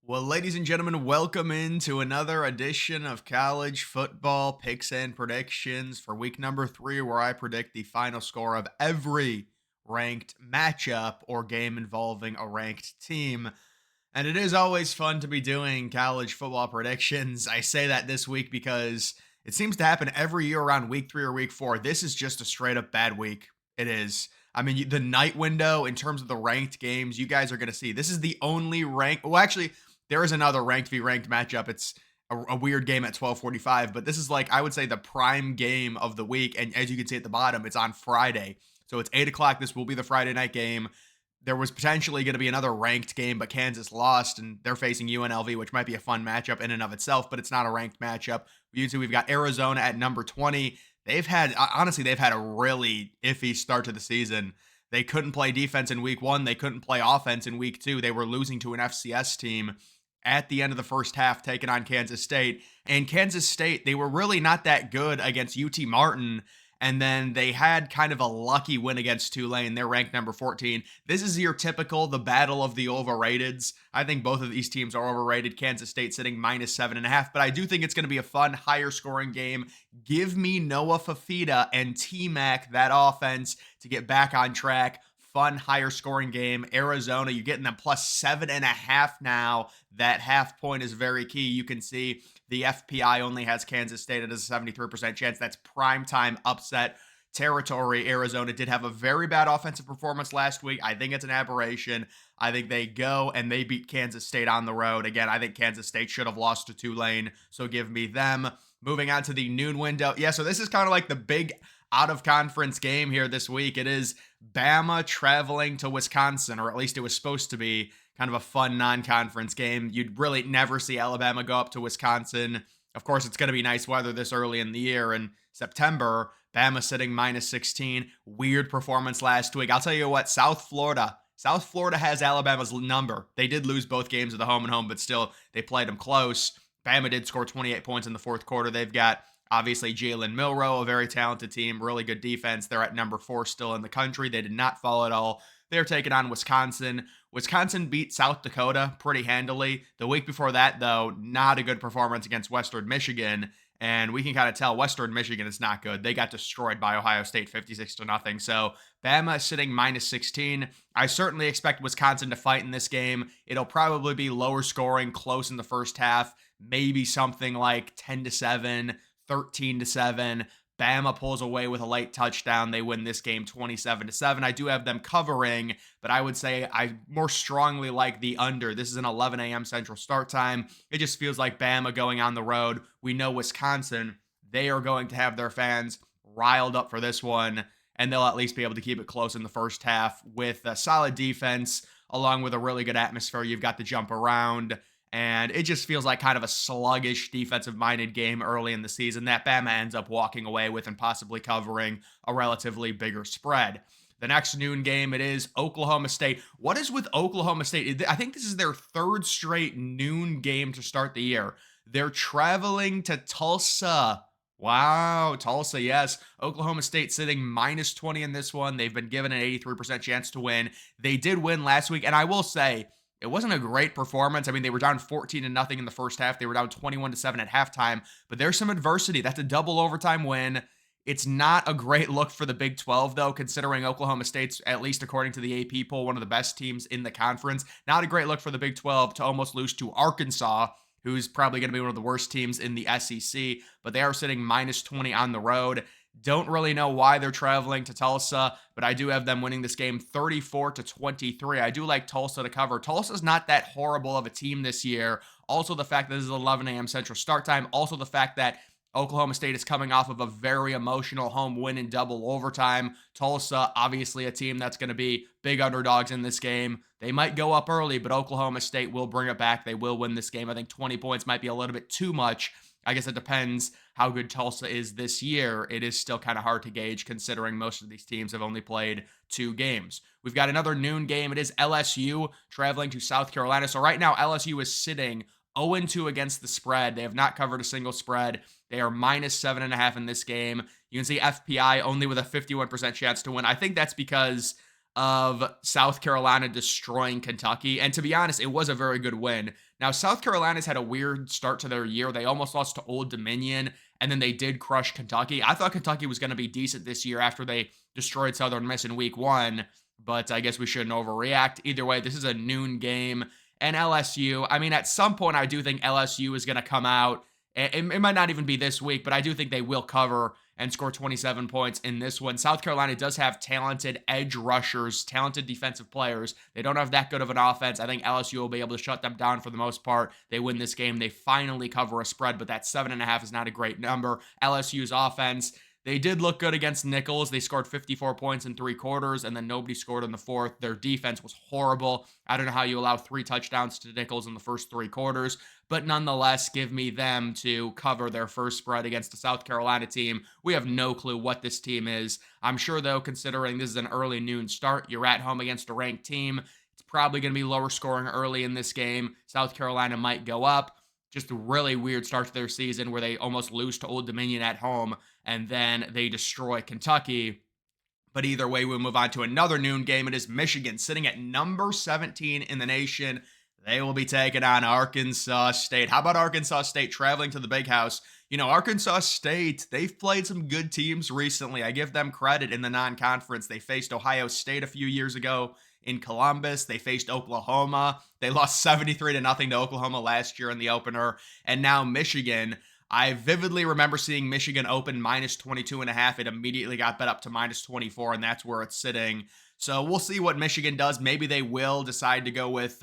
Well, ladies and gentlemen, welcome into another edition of college football picks and predictions for week number 3, where I predict the final score of every ranked matchup or game involving a ranked team. And it is always fun to be doing college football predictions. I say that this week because it seems to happen every year around week 3 or week 4. This is just a straight up bad week. It is. I mean, the night window in terms of the ranked games, you guys are going to see. This is the only rank. Well, actually, there is another ranked v ranked matchup. It's a weird game at 12:45, but this is like I would say the prime game of the week. And as you can see at the bottom, it's on Friday, so it's 8 o'clock. This will be the Friday night game. There was potentially going to be another ranked game, but Kansas lost, and they're facing UNLV, which might be a fun matchup in and of itself, but it's not a ranked matchup. Usually, we've got Arizona at number 20. They've had a really iffy start to the season. They couldn't play defense in week 1. They couldn't play offense in week 2. They were losing to an FCS team at the end of the first half, taking on Kansas State. And Kansas State, they were really not that good against UT Martin. And then they had kind of a lucky win against Tulane. They're ranked number 14. This is your typical, the battle of the overrateds. I think both of these teams are overrated. Kansas State sitting -7.5, but I do think it's going to be a fun, higher scoring game. Give me Noah Fafita and T-Mac, that offense, to get back on track. Fun, higher scoring game. Arizona, you're getting them +7.5 now. That half point is very key. You can see the FPI only has Kansas State at a 73% chance. That's primetime upset territory. Arizona did have a very bad offensive performance last week. I think it's an aberration. I think they go and they beat Kansas State on the road. Again, I think Kansas State should have lost to Tulane, so give me them. Moving on to the noon window. Yeah, so this is kind of like the big out of conference game here this week. It is Bama traveling to Wisconsin, or at least it was supposed to be kind of a fun non-conference game. You'd really never see Alabama go up to Wisconsin. Of course, it's going to be nice weather this early in the year in September. Bama sitting -16. Weird performance last week. I'll tell you what, South Florida has Alabama's number. They did lose both games of the home and home, but still they played them close. Bama did score 28 points in the fourth quarter. They've got obviously Jalen Milroe, a very talented team, really good defense. They're at number 4 still in the country. They did not fall at all. They're taking on Wisconsin. Wisconsin beat South Dakota pretty handily. The week before that, though, not a good performance against Western Michigan. And we can kind of tell Western Michigan is not good. They got destroyed by Ohio State 56-0. So Bama sitting -16. I certainly expect Wisconsin to fight in this game. It'll probably be lower scoring, close in the first half, maybe something like 10-7, 13-7. Bama pulls away with a late touchdown. They win this game 27-7. I do have them covering, but I would say I more strongly like the under. This is an 11 a.m. Central start time. It just feels like Bama going on the road. We know Wisconsin, they are going to have their fans riled up for this one, and they'll at least be able to keep it close in the first half with a solid defense along with a really good atmosphere. You've got the jump around. And it just feels like kind of a sluggish defensive-minded game early in the season that Bama ends up walking away with and possibly covering a relatively bigger spread. The next noon game, it is Oklahoma State. What is with Oklahoma State? I think this is their third straight noon game to start the year. They're traveling to Tulsa. Wow, Tulsa, yes. Oklahoma State sitting -20 in this one. They've been given an 83% chance to win. They did win last week, and I will say, it wasn't a great performance. I mean, they were down 14-0 in the first half. They were down 21-7 at halftime, but there's some adversity. That's a double overtime win. It's not a great look for the Big 12, though, considering Oklahoma State's, at least according to the AP poll, one of the best teams in the conference. Not a great look for the Big 12 to almost lose to Arkansas, who's probably going to be one of the worst teams in the SEC, but they are sitting -20 on the road. Don't really know why they're traveling to Tulsa, but I do have them winning this game 34-23. I do like Tulsa to cover. Tulsa's not that horrible of a team this year. Also, the fact that this is 11 a.m. Central start time. Also, the fact that Oklahoma State is coming off of a very emotional home win in double overtime. Tulsa, obviously a team that's going to be big underdogs in this game. They might go up early, but Oklahoma State will bring it back. They will win this game. I think 20 points might be a little bit too much. I guess it depends how good Tulsa is this year. It is still kind of hard to gauge considering most of these teams have only played 2 games. We've got another noon game. It is LSU traveling to South Carolina. So right now, LSU is sitting 0-2 against the spread. They have not covered a single spread. They are -7.5 in this game. You can see FPI only with a 51% chance to win. I think that's because of South Carolina destroying Kentucky. And to be honest, it was a very good win. Now, South Carolina's had a weird start to their year. They almost lost to Old Dominion, and then they did crush Kentucky. I thought Kentucky was going to be decent this year after they destroyed Southern Miss in week one, but I guess we shouldn't overreact. Either way, this is a noon game. And LSU, I mean, at some point, I do think LSU is going to come out. It might not even be this week, but I do think they will cover and score 27 points in this one. South Carolina does have talented edge rushers, talented defensive players. They don't have that good of an offense. I think LSU will be able to shut them down for the most part. They win this game. They finally cover a spread, but that 7.5 is not a great number. LSU's offense, they did look good against Nichols. They scored 54 points in 3 quarters, and then nobody scored in the fourth. Their defense was horrible. I don't know how you allow 3 touchdowns to Nichols in the first 3 quarters, but nonetheless, give me them to cover their first spread against the South Carolina team. We have no clue what this team is. I'm sure, though, considering this is an early noon start, you're at home against a ranked team. It's probably going to be lower scoring early in this game. South Carolina might go up. Just a really weird start to their season where they almost lose to Old Dominion at home and then they destroy Kentucky. But either way, we'll move on to another noon game. It is Michigan sitting at number 17 in the nation. They will be taking on Arkansas State. How about Arkansas State traveling to the Big House? You know, Arkansas State, they've played some good teams recently. I give them credit in the non-conference. They faced Ohio State a few years ago in Columbus. They faced Oklahoma. They lost 73-0 to Oklahoma last year in the opener. And now Michigan. I vividly remember seeing Michigan open minus 22.5. It immediately got bet up to minus 24, and that's where it's sitting. So we'll see what Michigan does. Maybe they will decide to go with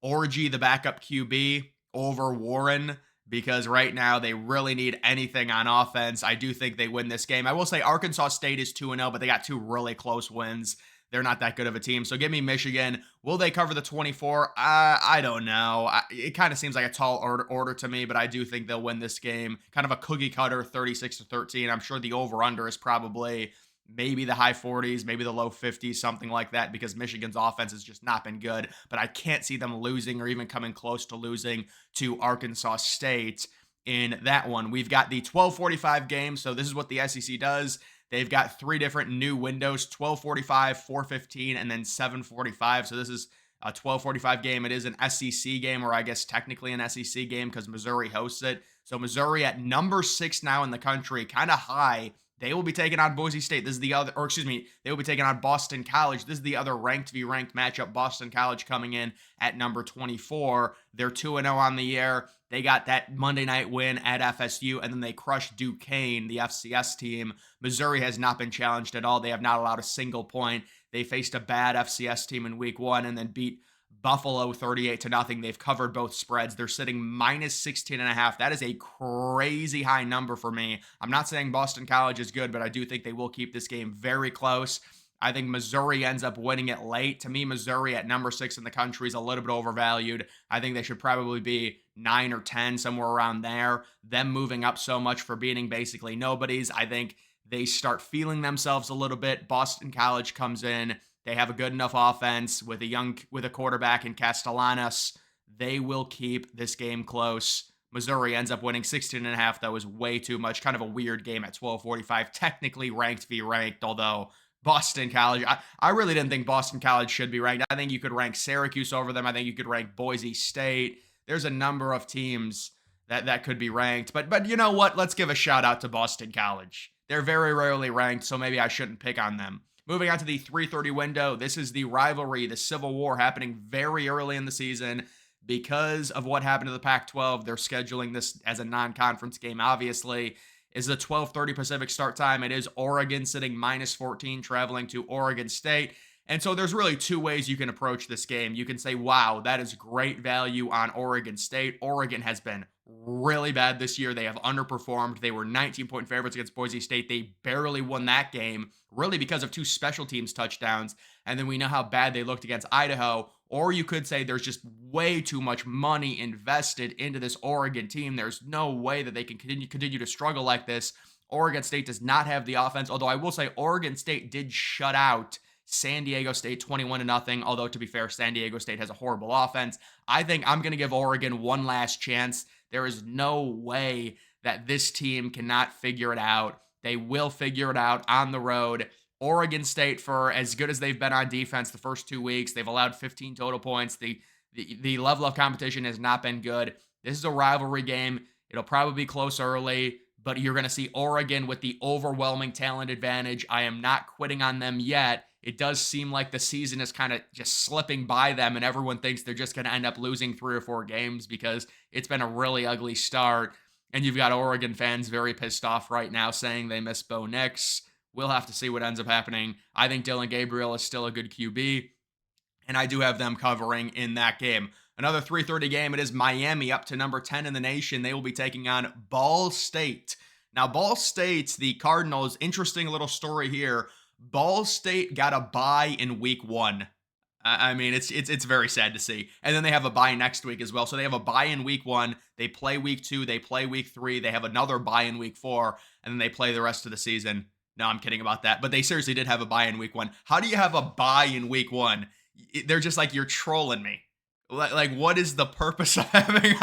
Orgy, the backup QB, over Warren, because right now they really need anything on offense. I do think they win this game. I will say Arkansas State is 2-0, but they got 2 really close wins. They're not that good of a team. So give me Michigan. Will they cover the 24? I don't know. It kind of seems like a tall order to me, but I do think they'll win this game. Kind of a cookie cutter, 36-13. I'm sure the over-under is probably maybe the high 40s, maybe the low 50s, something like that, because Michigan's offense has just not been good. But I can't see them losing or even coming close to losing to Arkansas State in that one. We've got the 12:45 game. So this is what the SEC does. They've got 3 different new windows, 12:45, 4:15, and then 7:45. So this is a 12:45 game. It is an SEC game, or I guess technically an SEC game because Missouri hosts it. So Missouri at number 6 now in the country, kind of high. They will be taking on Boise State. This is the other, or excuse me, they will be taking on Boston College. This is the other ranked v. ranked matchup. Boston College coming in at number 24. They're 2-0 on the year. They got that Monday night win at FSU, and then they crushed Duquesne, the FCS team. Missouri has not been challenged at all. They have not allowed a single point. They faced a bad FCS team in week 1 and then beat Buffalo 38-0. They've covered both spreads. They're sitting minus 16.5. That is a crazy high number for me. I'm not saying Boston College is good, but I do think they will keep this game very close. I think Missouri ends up winning it late. To me, Missouri at number 6 in the country is a little bit overvalued. I think they should probably be 9 or 10, somewhere around there. Them moving up so much for beating basically nobodies, I think they start feeling themselves a little bit. Boston College comes in. They have a good enough offense with a quarterback in Castellanos. They will keep this game close. Missouri ends up winning 16.5. That was way too much. Kind of a weird game at 12:45. Technically ranked v. ranked, although Boston College, I really didn't think Boston College should be ranked. I think you could rank Syracuse over them. I think you could rank Boise State. There's a number of teams that could be ranked. But you know what? Let's give a shout out to Boston College. They're very rarely ranked, so maybe I shouldn't pick on them. Moving on to the 3:30 window. This is the rivalry, the Civil War happening very early in the season. Because of what happened to the Pac-12, they're scheduling this as a non-conference game, obviously. Is a 12:30 Pacific start time. It is Oregon sitting minus 14, traveling to Oregon State. And so there's really 2 ways you can approach this game. You can say, wow, that is great value on Oregon State. Oregon has been really bad this year. They have underperformed. They were 19-point favorites against Boise State. They barely won that game, really because of 2 special teams touchdowns. And then we know how bad they looked against Idaho. Or you could say there's just way too much money invested into this Oregon team. There's no way that they can continue to struggle like this. Oregon State does not have the offense, although I will say Oregon State did shut out San Diego State 21-0, although to be fair, San Diego State has a horrible offense. I think I'm going to give Oregon one last chance. There is no way that this team cannot figure it out. They will figure it out on the road. Oregon State, for as good as they've been on defense the first 2 weeks, they've allowed 15 total points. The level of competition has not been good. This is a rivalry game. It'll probably be close early, but you're going to see Oregon with the overwhelming talent advantage. I am not quitting on them yet. It does seem like the season is kind of just slipping by them, and everyone thinks they're just going to end up losing 3 or 4 games because it's been a really ugly start. And you've got Oregon fans very pissed off right now saying they miss Bo Nix. We'll have to see what ends up happening. I think Dylan Gabriel is still a good QB, and I do have them covering in that game. Another 3:30 game. It is Miami up to number 10 in the nation. They will be taking on Ball State. Now, Ball State, the Cardinals, interesting little story here. Ball State got a bye in week 1. I mean, it's very sad to see. And then they have a bye next week as well. So they have a bye in week 1. They play week 2. They play week 3. They have another bye in week 4. And then they play the rest of the season. No, I'm kidding about that. But they seriously did have a bye in week 1. How do you have a bye in week 1? They're just like, you're trolling me. Like, what is the purpose of having?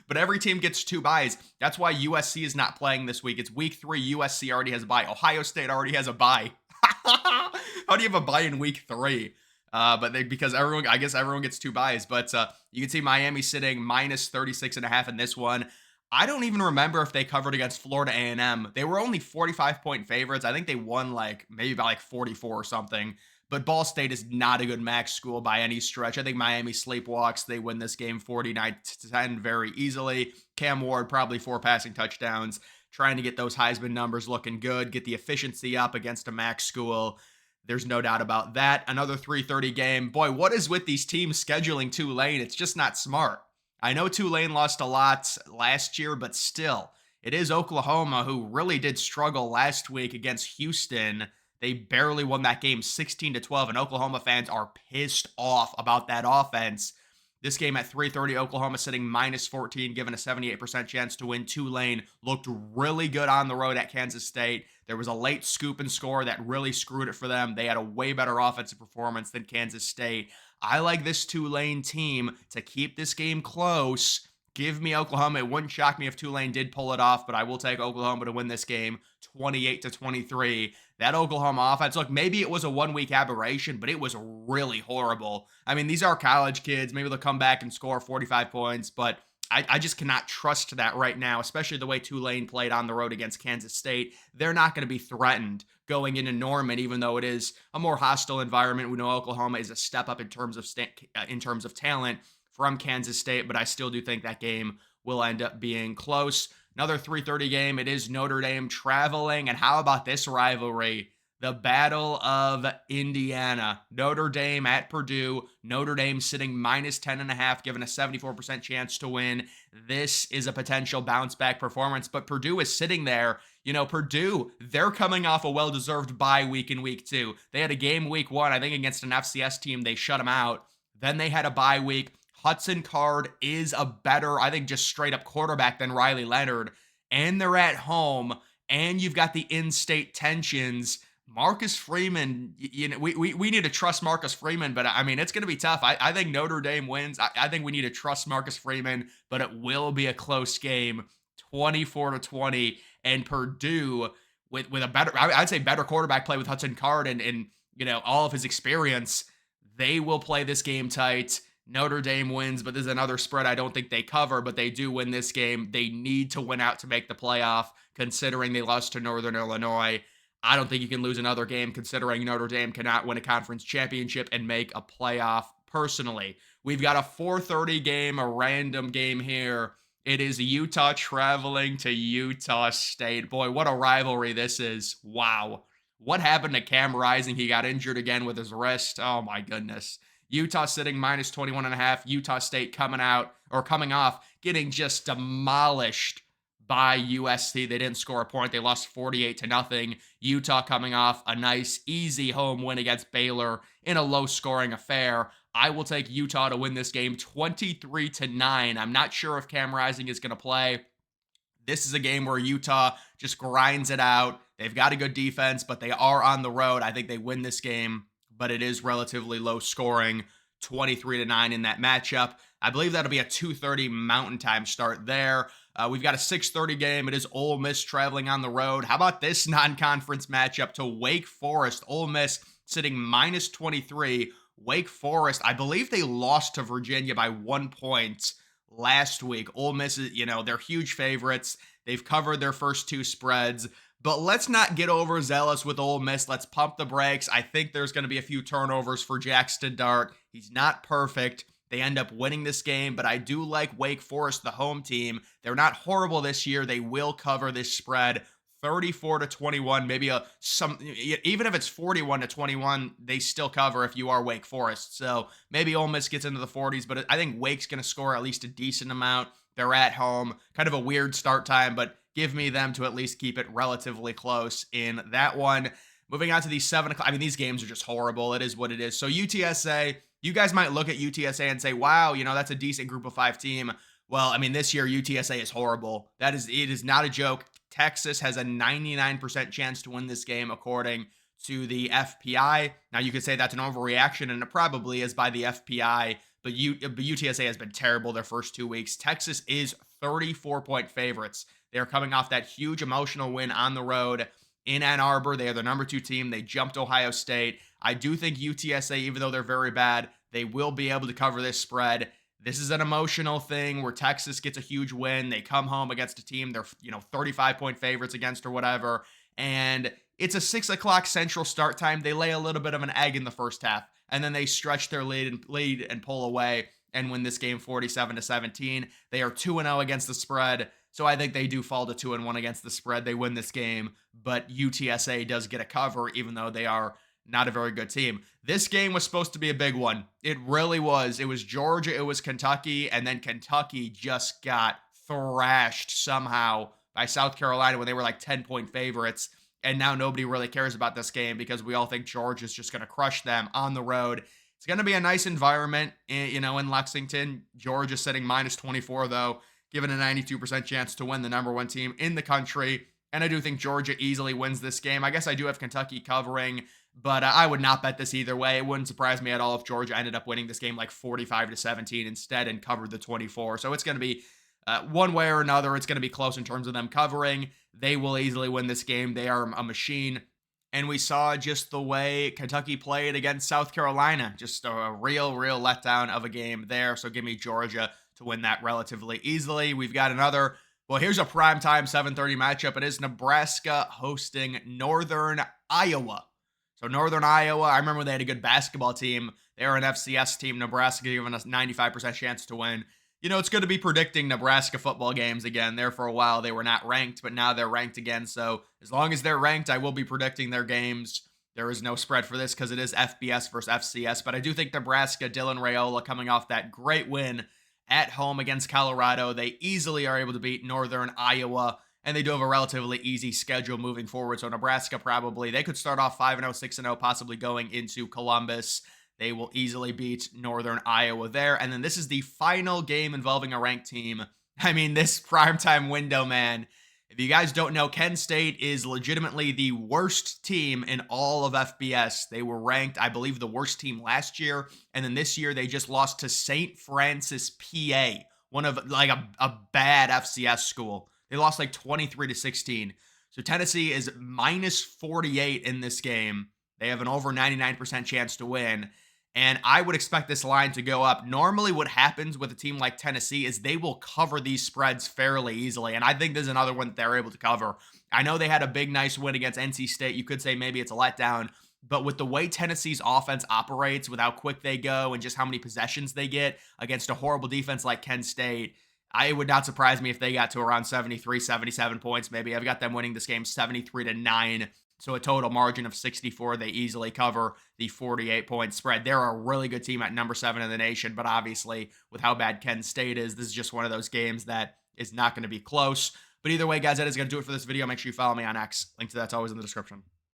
But every team gets 2 byes. That's why USC is not playing this week. It's week 3. USC already has a bye. Ohio State already has a bye. How do you have a bye in week 3? Because I guess everyone gets 2 byes. But you can see Miami sitting minus 36.5 in this one. I don't even remember if they covered against Florida A&M. They were only 45-point favorites. I think they won maybe by 44 or something. But Ball State is not a good MAC school by any stretch. I think Miami sleepwalks. They win this game 49-10 very easily. Cam Ward probably 4 passing touchdowns, trying to get those Heisman numbers looking good, get the efficiency up against a MAC school. There's no doubt about that. Another 3:30 game. Boy, what is with these teams scheduling Tulane? It's just not smart. I know Tulane lost a lot last year, but still, it is Oklahoma who really did struggle last week against Houston. They barely won that game 16-12, and Oklahoma fans are pissed off about that offense. This game at 3:30, Oklahoma sitting minus 14, given a 78% chance to win. Tulane looked really good on the road at Kansas State. There was a late scoop and score that really screwed it for them. They had a way better offensive performance than Kansas State. I like this Tulane team to keep this game close. Give me Oklahoma. It wouldn't shock me if Tulane did pull it off, but I will take Oklahoma to win this game 28-23. That Oklahoma offense, look, maybe it was a 1-week aberration, but it was really horrible. I mean, these are college kids. Maybe they'll come back and score 45 points, but I just cannot trust that right now, especially the way Tulane played on the road against Kansas State. They're not going to be threatened going into Norman, even though it is a more hostile environment. We know Oklahoma is a step up in terms of talent from Kansas State, but I still do think that game will end up being close. Another 3:30 game. It is Notre Dame traveling. And how about this rivalry? The Battle of Indiana. Notre Dame at Purdue. Notre Dame sitting minus 10.5, given a 74% chance to win. This is a potential bounce back performance, but Purdue is sitting there. You know, Purdue, they're coming off a well-deserved bye week in week 2. They had a game week 1, I think, against an FCS team. They shut them out. Then they had a bye week. Hudson Card is a better, I think, just straight up quarterback than Riley Leonard. And they're at home. And you've got the in-state tensions. Marcus Freeman, we need to trust Marcus Freeman, but I mean, it's going to be tough. I think Notre Dame wins. I think we need to trust Marcus Freeman, but it will be a close game, 24-20. And Purdue, with a better, I'd say better quarterback play with Hudson Card and all of his experience, they will play this game tight. Notre Dame wins, but this is another spread I don't think they cover, but they do win this game. They need to win out to make the playoff, considering they lost to Northern Illinois. I don't think you can lose another game, considering Notre Dame cannot win a conference championship and make a playoff personally. We've got a 4:30 game, a random game here. It is Utah traveling to Utah State. Boy, what a rivalry this is. Wow. What happened to Cam Rising? He got injured again with his wrist. Oh my goodness. Utah sitting minus 21.5. Utah State coming off, getting just demolished by USC. They didn't score a point. They lost 48-0. Utah coming off a nice, easy home win against Baylor in a low-scoring affair. I will take Utah to win this game 23-9. I'm not sure if Cam Rising is going to play. This is a game where Utah just grinds it out. They've got a good defense, but they are on the road. I think they win this game, but it is relatively low scoring, 23-9 in that matchup. I believe that'll be a 2:30 Mountain Time start there. We've got a 6:30 game. It is Ole Miss traveling on the road. How about this non-conference matchup to Wake Forest? Ole Miss sitting minus 23. Wake Forest, I believe they lost to Virginia by 1 point last week. Ole Miss, they're huge favorites. They've covered their first two spreads. But let's not get overzealous with Ole Miss. Let's pump the brakes. I think there's going to be a few turnovers for Jackson Dart. He's not perfect. They end up winning this game, but I do like Wake Forest, the home team. They're not horrible this year. They will cover this spread 34-21, maybe even if it's 41-21, they still cover if you are Wake Forest. So maybe Ole Miss gets into the 40s, but I think Wake's going to score at least a decent amount. They're at home, kind of a weird start time, but give me them to at least keep it relatively close in that one. Moving on to the 7 o'clock. I mean, these games are just horrible. It is what it is. So UTSA, you guys might look at UTSA and say, wow, that's a decent group of 5 team. Well, I mean, this year UTSA is horrible. It is not a joke. Texas has a 99% chance to win this game according to the FPI. Now, you could say that's an overreaction, and it probably is by the FPI, but UTSA has been terrible their first 2 weeks. Texas is 34-point favorites. They are coming off that huge emotional win on the road in Ann Arbor. They are the number 2 team. They jumped Ohio State. I do think UTSA, even though they're very bad, they will be able to cover this spread. This is an emotional thing where Texas gets a huge win. They come home against a team they're 35-point favorites against or whatever, and it's a 6 o'clock Central start time. They lay a little bit of an egg in the first half, and then they stretch their lead and pull away and win this game 47-17. They are 2-0 against the spread. So I think they do fall to 2-1 against the spread. They win this game, but UTSA does get a cover, even though they are not a very good team. This game was supposed to be a big one. It really was. It was Georgia, it was Kentucky, and then Kentucky just got thrashed somehow by South Carolina when they were like 10-point favorites. And now nobody really cares about this game because we all think Georgia's just going to crush them on the road. It's going to be a nice environment, in Lexington. Georgia sitting minus 24, though, given a 92% chance to win, the number 1 team in the country. And I do think Georgia easily wins this game. I guess I do have Kentucky covering, but I would not bet this either way. It wouldn't surprise me at all if Georgia ended up winning this game like 45-17 instead and covered the 24. So it's going to be one way or another. It's going to be close in terms of them covering. They will easily win this game. They are a machine. And we saw just the way Kentucky played against South Carolina. Just a real letdown of a game there. So give me Georgia to win that relatively easily. We've got another, here's a primetime 7:30 matchup. It is Nebraska hosting Northern Iowa. So Northern Iowa, I remember they had a good basketball team. They're an FCS team. Nebraska giving us 95% chance to win. It's good to be predicting Nebraska football games again. There for a while, they were not ranked, but now they're ranked again. So as long as they're ranked, I will be predicting their games. There is no spread for this because it is FBS versus FCS. But I do think Nebraska, Dylan Raiola coming off that great win at home against Colorado. They easily are able to beat Northern Iowa, and they do have a relatively easy schedule moving forward. So Nebraska they could start off 5-0, 6-0, possibly going into Columbus. They will easily beat Northern Iowa there. And then this is the final game involving a ranked team. I mean, this primetime window, man. If you guys don't know, Kent State is legitimately the worst team in all of FBS. They were ranked, I believe, the worst team last year. And then this year, they just lost to St. Francis, PA, one of like a bad FCS school. They lost like 23-16. So Tennessee is minus 48 in this game. They have an over 99% chance to win. And I would expect this line to go up. Normally what happens with a team like Tennessee is they will cover these spreads fairly easily. And I think there's another one that they're able to cover. I know they had a big, nice win against NC State. You could say maybe it's a letdown. But with the way Tennessee's offense operates, with how quick they go and just how many possessions they get against a horrible defense like Kent State, it would not surprise me if they got to around 73, 77 points. Maybe I've got them winning this game 73-9. So a total margin of 64. They easily cover the 48-point spread. They're a really good team at number 7 in the nation, but obviously with how bad Kent State is, this is just one of those games that is not going to be close. But either way, guys, that is going to do it for this video. Make sure you follow me on X. Link to that's always in the description.